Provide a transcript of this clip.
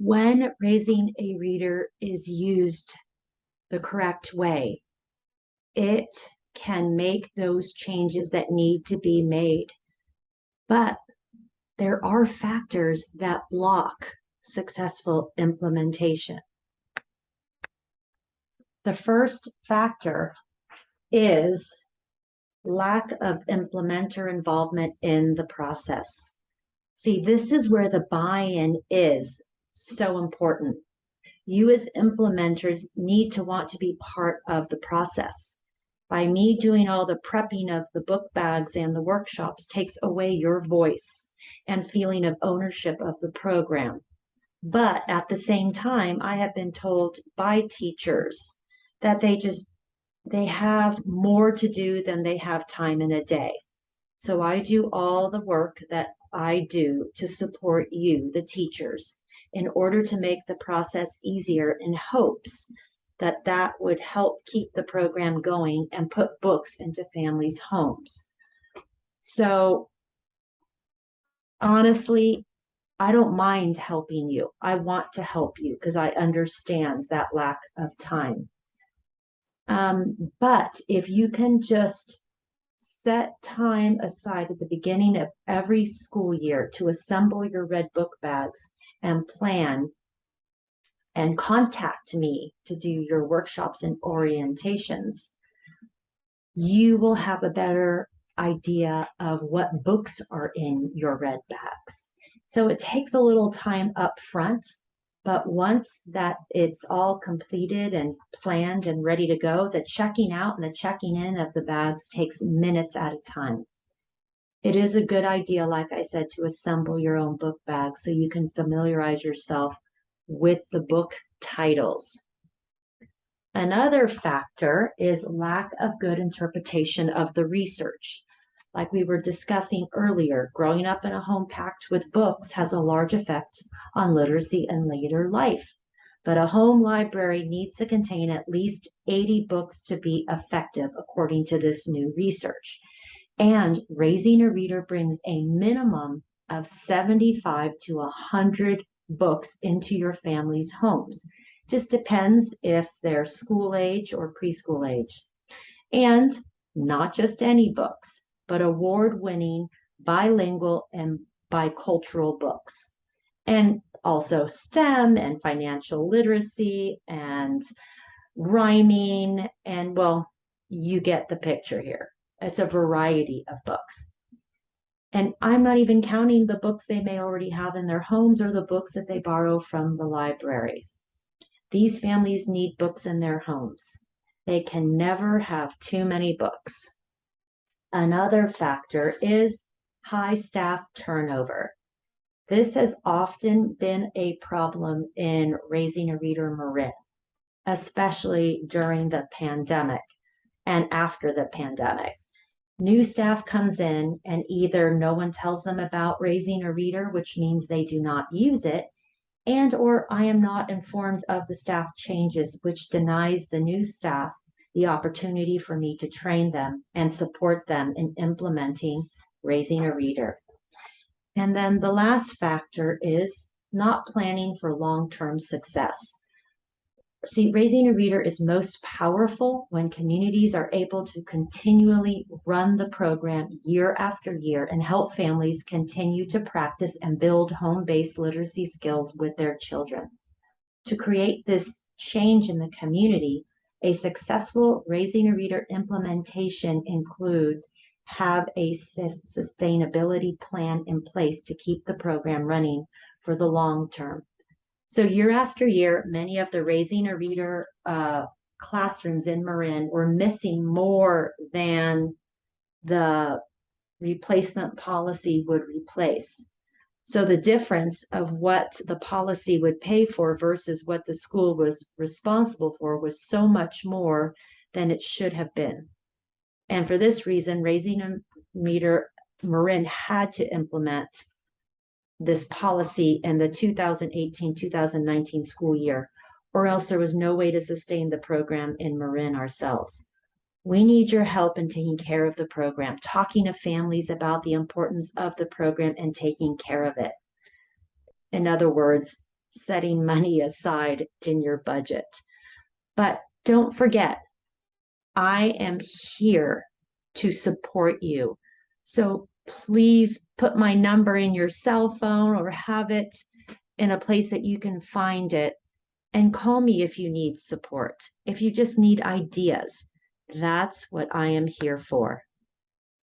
When raising a reader is used the correct way, it can make those changes that need to be made. But there are factors that block successful implementation. The first factor is lack of implementer involvement in the process. See, this is where the buy-in is so important. You as implementers need to want to be part of the process. By me doing all the prepping of the book bags and the workshops takes away your voice and feeling of ownership of the program. But at the same time, I have been told by teachers that they have more to do than they have time in a day. So I do all the work that I do to support you, the teachers, in order to make the process easier in hopes that that would help keep the program going and put books into families' homes. So honestly, I don't mind helping you. I want to help you because I understand that lack of time. But if you can just set time aside at the beginning of every school year to assemble your red book bags and plan and contact me to do your workshops and orientations, you will have a better idea of what books are in your red bags. So it takes a little time up front, but once that it's all completed and planned and ready to go, the checking out and the checking in of the bags takes minutes at a time. It is a good idea, like I said, to assemble your own book bag so you can familiarize yourself with the book titles. Another factor is lack of good interpretation of the research. Like we were discussing earlier, growing up in a home packed with books has a large effect on literacy in later life. But a home library needs to contain at least 80 books to be effective, according to this new research. And raising a reader brings a minimum of 75 to 100 books into your family's homes. Just depends if they're school age or preschool age. And not just any books, but award-winning bilingual and bicultural books. And also STEM and financial literacy and rhyming, and well, you get the picture here. It's a variety of books. And I'm not even counting the books they may already have in their homes or the books that they borrow from the libraries. These families need books in their homes. They can never have too many books. Another factor is high staff turnover. This has often been a problem in raising a reader Marin, especially during the pandemic and after the pandemic. New staff comes in and either no one tells them about raising a reader, which means they do not use it, and or I am not informed of the staff changes, which denies the new staff the opportunity for me to train them and support them in implementing raising a reader. And then the last factor is not planning for long-term success. See, raising a reader is most powerful when communities are able to continually run the program year after year and help families continue to practice and build home-based literacy skills with their children. To create this change in the community, a successful raising a reader implementation include have a sustainability plan in place to keep the program running for the long term. So year after year, many of the raising a reader classrooms in Marin were missing more than the replacement policy would replace. So the difference of what the policy would pay for versus what the school was responsible for was so much more than it should have been. And for this reason, raising a reader Marin had to implement this policy in the 2018-2019 school year, or else there was no way to sustain the program in Marin ourselves. We need your help in taking care of the program, talking to families about the importance of the program and taking care of it. In other words, setting money aside in your budget. But don't forget, I am here to support you. So please put my number in your cell phone or have it in a place that you can find it, and call me if you need support, if you just need ideas. That's what I am here for.